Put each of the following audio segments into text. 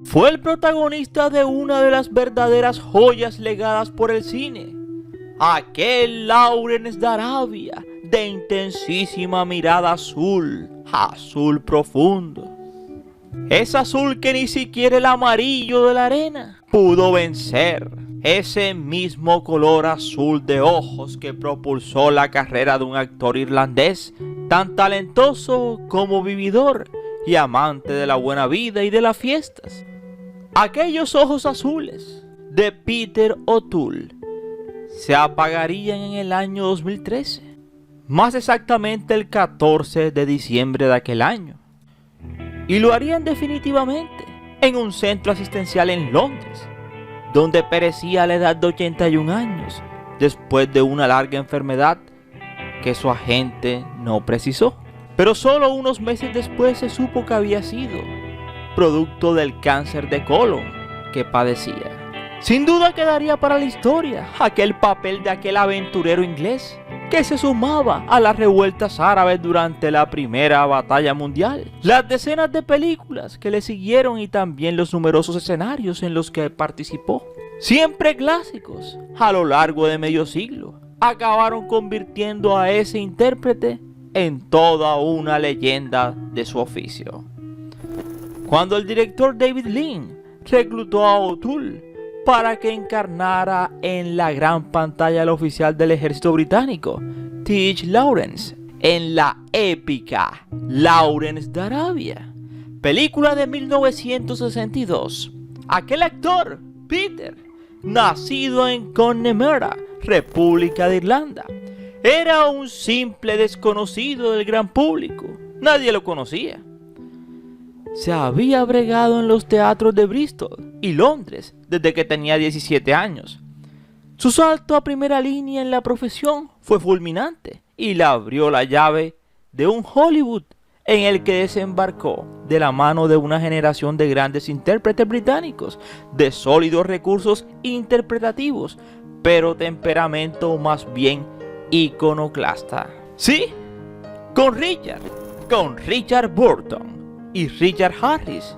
Fue el protagonista de una de las verdaderas joyas legadas por el cine, aquel Lawrence de Arabia de intensísima mirada azul, azul profundo. Es azul que ni siquiera el amarillo de la arena pudo vencer. Ese mismo color azul de ojos que propulsó la carrera de un actor irlandés tan talentoso como vividor y amante de la buena vida y de las fiestas. Aquellos ojos azules de Peter O'Toole se apagarían en el año 2013, más exactamente el 14 de diciembre de aquel año, y lo harían definitivamente en un centro asistencial en Londres, donde perecía a la edad de 81 años después de una larga enfermedad que su agente no precisó. Pero solo unos meses después se supo que había sido producto del cáncer de colon que padecía. Sin duda quedaría para la historia aquel papel de aquel aventurero inglés que se sumaba a las revueltas árabes durante la Primera Batalla Mundial, las decenas de películas que le siguieron y también los numerosos escenarios en los que participó, siempre clásicos a lo largo de medio siglo, acabaron convirtiendo a ese intérprete en toda una leyenda de su oficio. Cuando el director David Lean reclutó a O'Toole para que encarnara en la gran pantalla al oficial del ejército británico, T.H. Lawrence, en la épica Lawrence de Arabia, película de 1962. Aquel actor, Peter, nacido en Connemara, República de Irlanda, era un simple desconocido del gran público. Nadie lo conocía. Se había bregado en los teatros de Bristol y Londres desde que tenía 17 años. Su salto a primera línea en la profesión fue fulminante y le abrió la llave de un Hollywood en el que desembarcó de la mano de una generación de grandes intérpretes británicos de sólidos recursos interpretativos, pero temperamento más bien iconoclasta. Sí, con Richard Burton y Richard Harris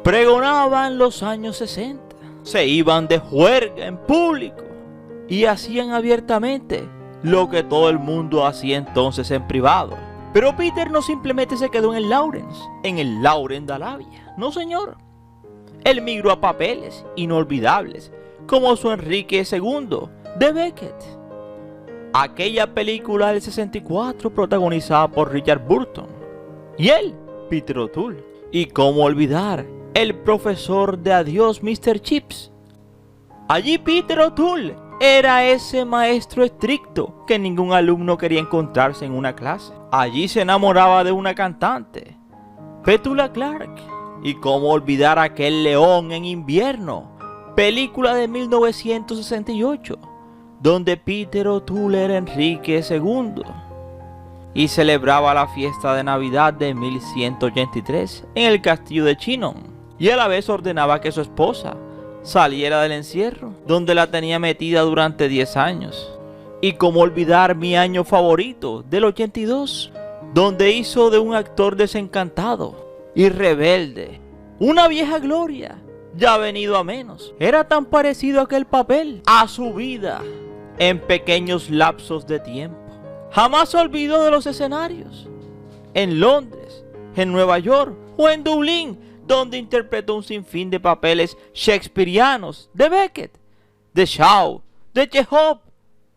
pregonaban los años 60, se iban de juerga en público y hacían abiertamente lo que todo el mundo hacía entonces en privado. Pero Peter no simplemente se quedó en el Lawrence de Arabia, no señor. Él migró a papeles inolvidables como su Enrique II de Beckett, aquella película del 64 protagonizada por Richard Burton, y él, Peter O'Toole. Y cómo olvidar el profesor de Adiós Mr. Chips. Allí Peter O'Toole era ese maestro estricto que ningún alumno quería encontrarse en una clase. Allí se enamoraba de una cantante, Petula Clark. Y cómo olvidar aquel León en invierno, película de 1968, donde Peter O'Toole era Enrique II y celebraba la fiesta de Navidad de 1183 en el castillo de Chinon, y a la vez ordenaba que su esposa saliera del encierro, donde la tenía metida durante 10 años. Y cómo olvidar mi año favorito, del 82, donde hizo de un actor desencantado y rebelde una vieja gloria, ya venido a menos. Era tan parecido aquel papel a su vida en pequeños lapsos de tiempo. Jamás se olvidó de los escenarios, en Londres, en Nueva York o en Dublín, donde interpretó un sinfín de papeles shakespearianos de Beckett, de Shaw, de Chekhov,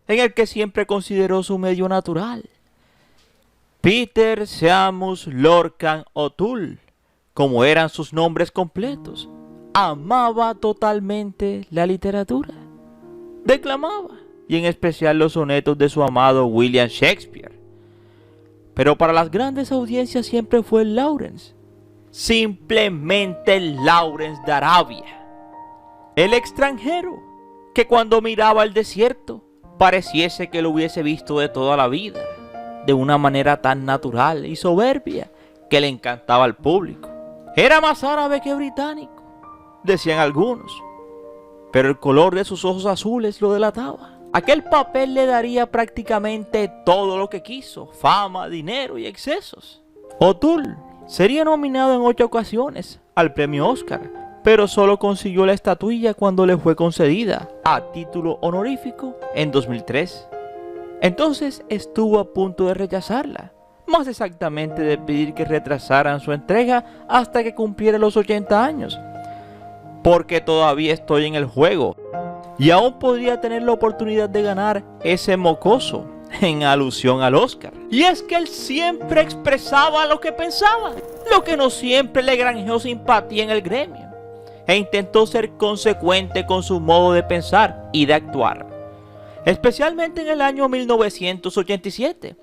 en el que siempre consideró su medio natural. Peter Seamus Lorcan O'Toole, como eran sus nombres completos, amaba totalmente la literatura. Declamaba, y en especial los sonetos de su amado William Shakespeare. Pero para las grandes audiencias siempre fue el Lawrence, simplemente el Lawrence de Arabia. El extranjero que cuando miraba el desierto pareciese que lo hubiese visto de toda la vida, de una manera tan natural y soberbia que le encantaba al público. Era más árabe que británico, decían algunos, pero el color de sus ojos azules lo delataba. Aquel papel le daría prácticamente todo lo que quiso: fama, dinero y excesos. O'Toole sería nominado en 8 ocasiones al premio Oscar, pero solo consiguió la estatuilla cuando le fue concedida a título honorífico en 2003. Entonces estuvo a punto de rechazarla, más exactamente de pedir que retrasaran su entrega hasta que cumpliera los 80 años. Porque todavía estoy en el juego y aún podría tener la oportunidad de ganar ese mocoso, en alusión al Oscar. Y es que él siempre expresaba lo que pensaba, lo que no siempre le granjeó simpatía en el gremio, e intentó ser consecuente con su modo de pensar y de actuar, especialmente en el año 1987,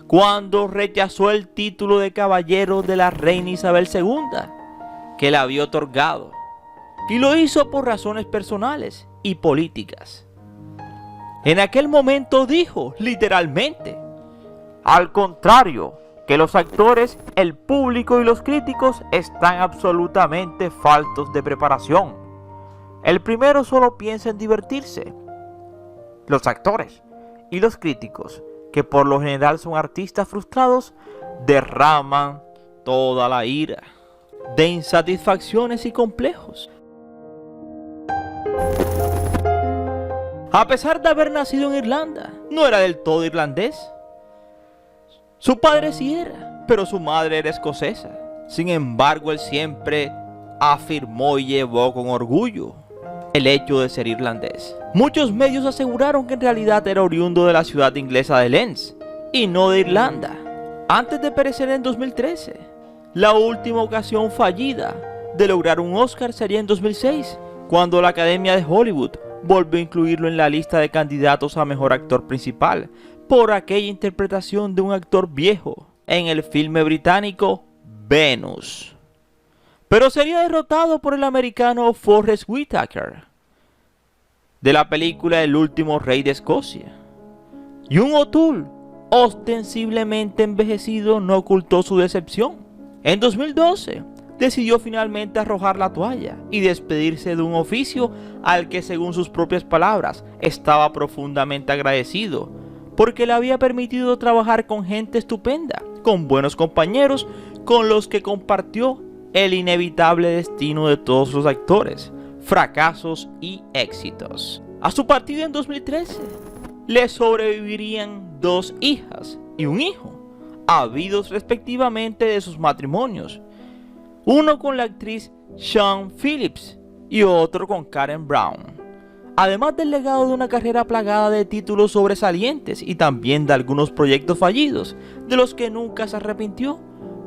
cuando rechazó el título de caballero de la reina Isabel II, que le había otorgado, y lo hizo por razones personales y políticas. En aquel momento dijo, literalmente: al contrario, que los actores, el público y los críticos están absolutamente faltos de preparación. El primero solo piensa en divertirse. Los actores y los críticos, que por lo general son artistas frustrados, derraman toda la ira de insatisfacciones y complejos. A pesar de haber nacido en Irlanda, no era del todo irlandés. Su padre sí era, pero su madre era escocesa. Sin embargo, él siempre afirmó y llevó con orgullo el hecho de ser irlandés. Muchos medios aseguraron que en realidad era oriundo de la ciudad inglesa de Lens y no de Irlanda, antes de perecer en 2013. La última ocasión fallida de lograr un Oscar sería en 2006, cuando la Academia de Hollywood volvió a incluirlo en la lista de candidatos a mejor actor principal por aquella interpretación de un actor viejo en el filme británico Venus. Pero sería derrotado por el americano Forrest Whitaker de la película El último rey de Escocia. Y un O'Toole ostensiblemente envejecido no ocultó su decepción. En 2012 decidió finalmente arrojar la toalla y despedirse de un oficio al que, según sus propias palabras, estaba profundamente agradecido, porque le había permitido trabajar con gente estupenda, con buenos compañeros, con los que compartió el inevitable destino de todos los actores, fracasos y éxitos. A su partida en 2013, le sobrevivirían 2 hijas y un hijo, habidos respectivamente de sus matrimonios, uno con la actriz Siân Phillips y otro con Karen Brown, además del legado de una carrera plagada de títulos sobresalientes y también de algunos proyectos fallidos, de los que nunca se arrepintió,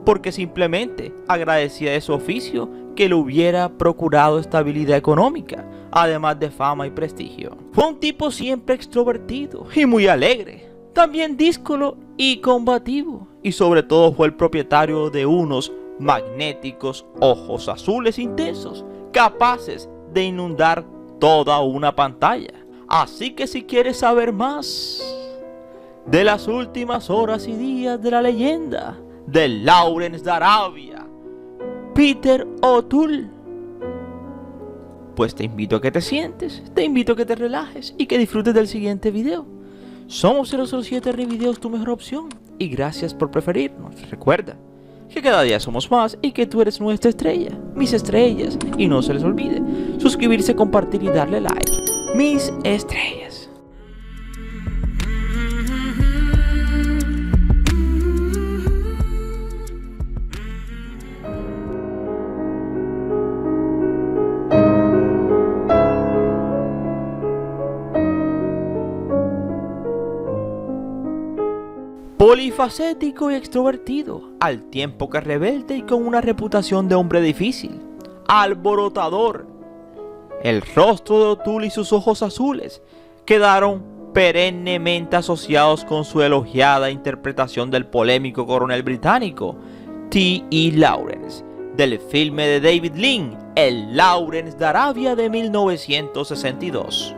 porque simplemente agradecía de su oficio que le hubiera procurado estabilidad económica, además de fama y prestigio. Fue un tipo siempre extrovertido y muy alegre, también díscolo y combativo, y sobre todo fue el propietario de unos magnéticos ojos azules intensos, capaces de inundar toda una pantalla. Así que si quieres saber más de las últimas horas y días de la leyenda de Lawrence de Arabia, Peter O'Toole, pues te invito a que te sientes, te invito a que te relajes y que disfrutes del siguiente video. Somos 007 Revideos, tu mejor opción, y gracias por preferirnos. Recuerda que cada día somos más y que tú eres nuestra estrella, mis estrellas, y no se les olvide suscribirse, compartir y darle like, mis estrellas. Polifacético y extrovertido, al tiempo que rebelde y con una reputación de hombre difícil, alborotador. El rostro de O'Toole y sus ojos azules quedaron perennemente asociados con su elogiada interpretación del polémico coronel británico T.E. Lawrence, del filme de David Lean, El Lawrence de Arabia de 1962.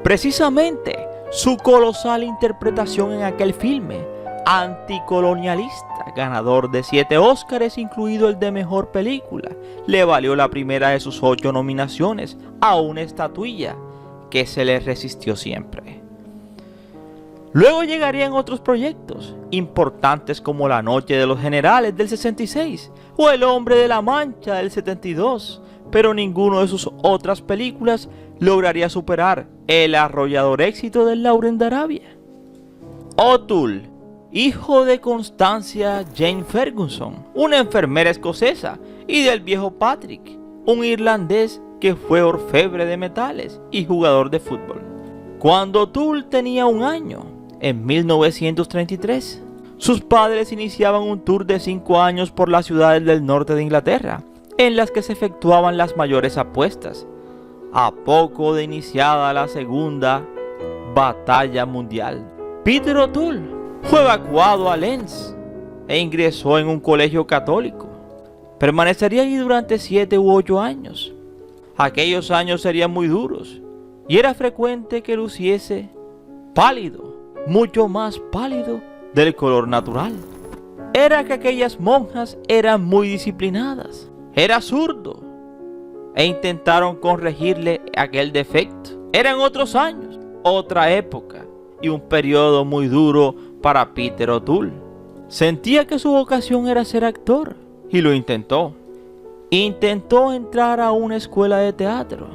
Precisamente, su colosal interpretación en aquel filme anticolonialista, ganador de 7 Óscares, incluido el de Mejor Película, le valió la primera de sus 8 nominaciones a una estatuilla que se le resistió siempre. Luego llegarían otros proyectos importantes como La Noche de los Generales del 66 o El Hombre de la Mancha del 72, pero ninguno de sus otras películas lograría superar el arrollador éxito de Lawrence de Arabia. O'Toole, hijo de Constancia Jane Ferguson, una enfermera escocesa, y del viejo Patrick, un irlandés que fue orfebre de metales y jugador de fútbol. Cuando O'Toole tenía 1 año, en 1933, sus padres iniciaban un tour de 5 años por las ciudades del norte de Inglaterra, en las que se efectuaban las mayores apuestas, a poco de iniciada la Segunda Batalla Mundial. Peter O'Toole fue evacuado a Lens e ingresó en un colegio católico. Permanecería allí durante 7 u 8 años. Aquellos años serían muy duros y era frecuente que luciese pálido, mucho más pálido del color natural. Era que aquellas monjas eran muy disciplinadas. Era zurdo e intentaron corregirle aquel defecto. Eran otros años, otra época y un periodo muy duro para Peter O'Toole. Sentía que su vocación era ser actor y lo intentó. Intentó entrar a una escuela de teatro,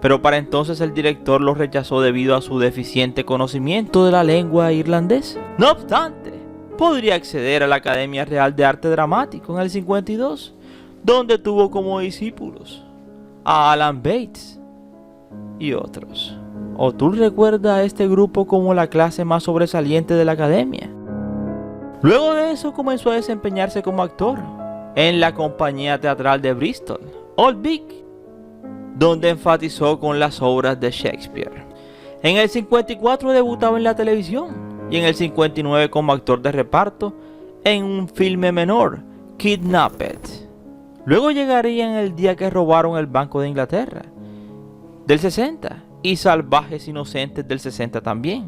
pero para entonces el director lo rechazó debido a su deficiente conocimiento de la lengua irlandesa. No obstante, podría acceder a la Academia Real de Arte Dramático en el 52, donde tuvo como discípulos a Alan Bates y otros. O'Toole recuerda a este grupo como la clase más sobresaliente de la academia. Luego de eso comenzó a desempeñarse como actor en la compañía teatral de Bristol, Old Vic, donde enfatizó con las obras de Shakespeare. En el 54 debutaba en la televisión y en el 59 como actor de reparto en un filme menor, Kidnapped. Luego llegaría en El día que robaron el Banco de Inglaterra, del 60, y Salvajes Inocentes del 60 también.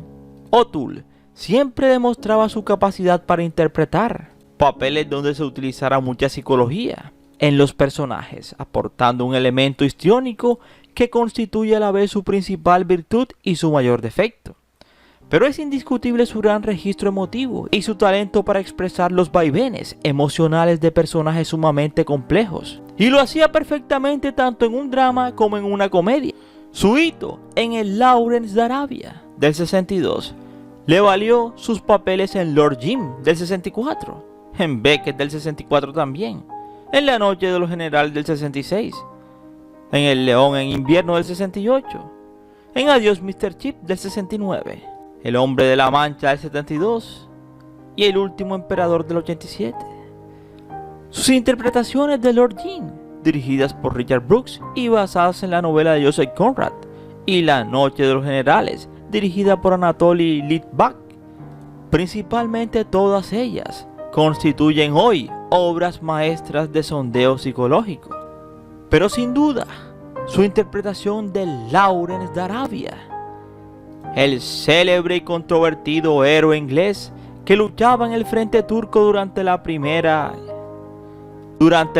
O'Toole siempre demostraba su capacidad para interpretar papeles donde se utilizara mucha psicología en los personajes, aportando un elemento histriónico que constituye a la vez su principal virtud y su mayor defecto. Pero es indiscutible su gran registro emotivo y su talento para expresar los vaivenes emocionales de personajes sumamente complejos. Y lo hacía perfectamente tanto en un drama como en una comedia. Su hito en el Lawrence de Arabia del 62 le valió sus papeles en Lord Jim del 64, en Beckett del 64 también, en La Noche de los Generales del 66, en El León en Invierno del 68, en Adiós Mr. Chip del 69, El Hombre de la Mancha del 72 y El Último Emperador del 87. Sus interpretaciones de Lord Jim, dirigidas por Richard Brooks y basadas en la novela de Joseph Conrad, y La Noche de los Generales, dirigida por Anatoly Litvak, principalmente todas ellas constituyen hoy obras maestras de sondeo psicológico. Pero sin duda, su interpretación de Lawrence de Arabia, el célebre y controvertido héroe inglés que luchaba en el frente turco durante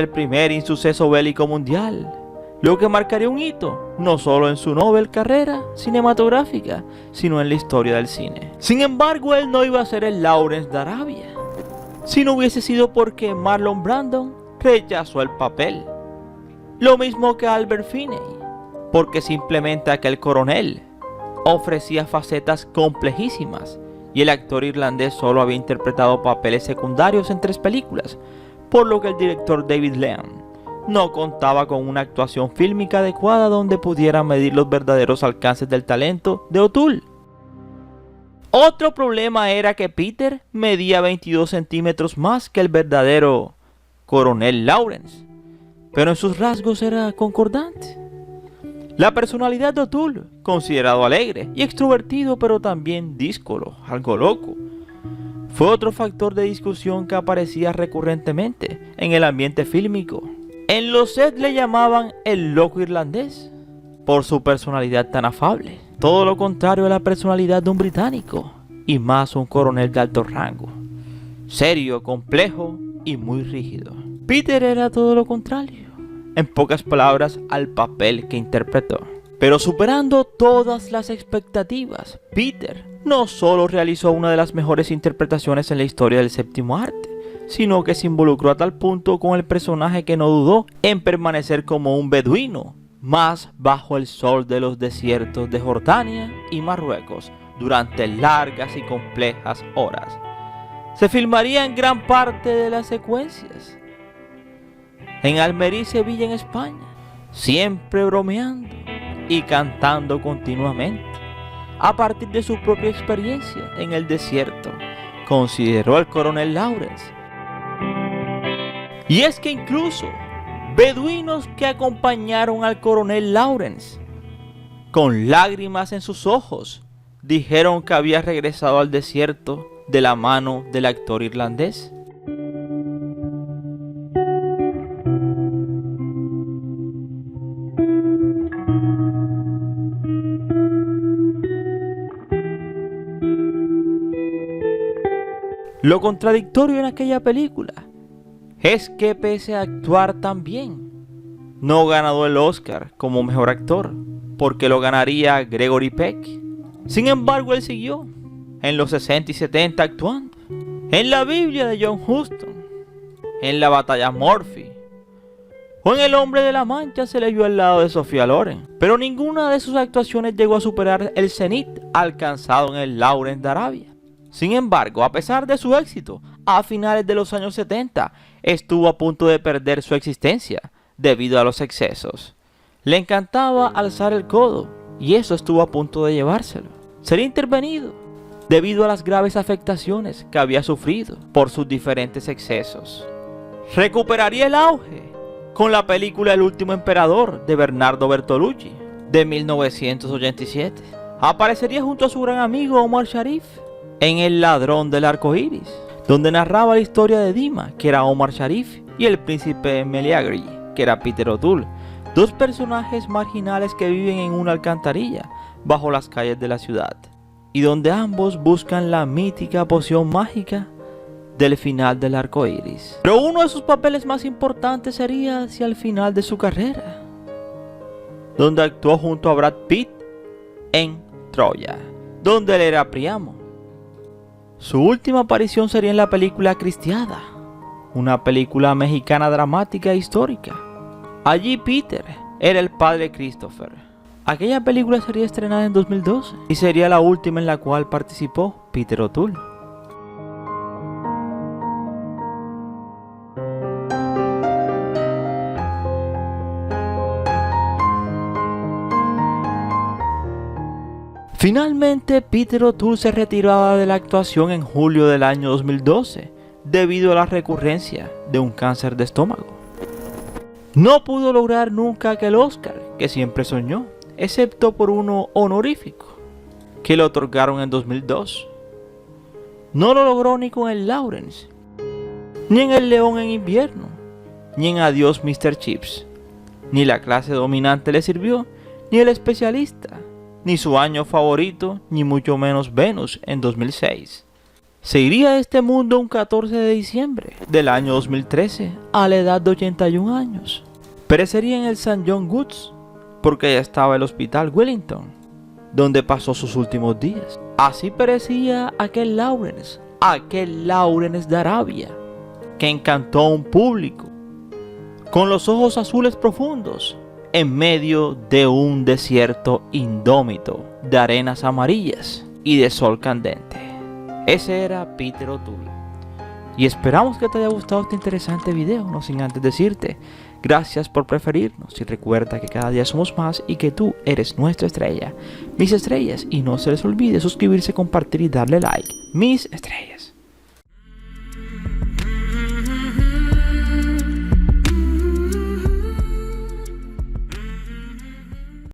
el primer insuceso bélico mundial, lo que marcaría un hito no solo en su novel carrera cinematográfica, sino en la historia del cine. Sin embargo, él no iba a ser el Lawrence de Arabia si no hubiese sido porque Marlon Brando rechazó el papel. Lo mismo que Albert Finney, porque simplemente aquel coronel ofrecía facetas complejísimas y el actor irlandés solo había interpretado papeles secundarios en 3 películas, por lo que el director David Lean no contaba con una actuación fílmica adecuada donde pudiera medir los verdaderos alcances del talento de O'Toole. Otro problema era que Peter medía 22 centímetros más que el verdadero coronel Lawrence, pero en sus rasgos era concordante. La personalidad de O'Toole, considerado alegre y extrovertido, pero también díscolo, algo loco, fue otro factor de discusión que aparecía recurrentemente en el ambiente fílmico. En los sets le llamaban el loco irlandés por su personalidad tan afable, todo lo contrario a la personalidad de un británico y más un coronel de alto rango, serio, complejo y muy rígido. Peter era todo lo contrario, en pocas palabras, al papel que interpretó. Pero superando todas las expectativas, Peter no solo realizó una de las mejores interpretaciones en la historia del séptimo arte, sino que se involucró a tal punto con el personaje que no dudó en permanecer como un beduino, más bajo el sol de los desiertos de Jordania y Marruecos durante largas y complejas horas. Se filmaría en gran parte de las secuencias en Almería y Sevilla, en España, siempre bromeando y cantando continuamente, a partir de su propia experiencia en el desierto, consideró el coronel Lawrence. Y es que incluso beduinos que acompañaron al coronel Lawrence, con lágrimas en sus ojos, dijeron que había regresado al desierto de la mano del actor irlandés. Lo contradictorio en aquella película es que pese a actuar tan bien, no ganó el Oscar como mejor actor, porque lo ganaría Gregory Peck. Sin embargo, él siguió en los 60 y 70 actuando en La Biblia de John Huston, en La Batalla Murphy o en El Hombre de la Mancha. Se le vio al lado de Sophia Loren, pero ninguna de sus actuaciones llegó a superar el cenit alcanzado en el Lawrence de Arabia. Sin embargo, a pesar de su éxito, a finales de los años 70 estuvo a punto de perder su existencia debido a los excesos. Le encantaba alzar el codo y eso estuvo a punto de llevárselo. Sería intervenido debido a las graves afectaciones que había sufrido por sus diferentes excesos. Recuperaría el auge con la película El último emperador de Bernardo Bertolucci de 1987. Aparecería junto a su gran amigo Omar Sharif en El ladrón del arco iris, donde narraba la historia de Dima, que era Omar Sharif, y el príncipe Meleagri, que era Peter O'Toole, dos personajes marginales que viven en una alcantarilla bajo las calles de la ciudad, y donde ambos buscan la mítica poción mágica del final del arco iris. Pero uno de sus papeles más importantes sería hacia el final de su carrera, donde actuó junto a Brad Pitt en Troya, donde él era Príamo. Su última aparición sería en la película Cristiada, una película mexicana dramática e histórica. Allí Peter era el padre Christopher. Aquella película sería estrenada en 2012 y sería la última en la cual participó Peter O'Toole. Finalmente, Peter O'Toole se retiraba de la actuación en julio del año 2012 debido a la recurrencia de un cáncer de estómago. No pudo lograr nunca aquel Oscar que siempre soñó, excepto por uno honorífico que le otorgaron en 2002. No lo logró ni con el Lawrence, ni en El León en Invierno, ni en Adiós Mr. Chips. Ni La clase dominante le sirvió, ni El especialista, ni su año favorito, ni mucho menos Venus en 2006. Se iría de este mundo un 14 de diciembre del año 2013 a la edad de 81 años. Perecería en el St. John Woods porque ya estaba el Hospital Wellington, donde pasó sus últimos días. Así perecía aquel Lawrence de Arabia, que encantó a un público con los ojos azules profundos en medio de un desierto indómito de arenas amarillas y de sol candente. Ese era Peter O'Toole. Y esperamos que te haya gustado este interesante video, no sin antes decirte gracias por preferirnos y recuerda que cada día somos más y que tú eres nuestra estrella, mis estrellas, y no se les olvide suscribirse, compartir y darle like, mis estrellas.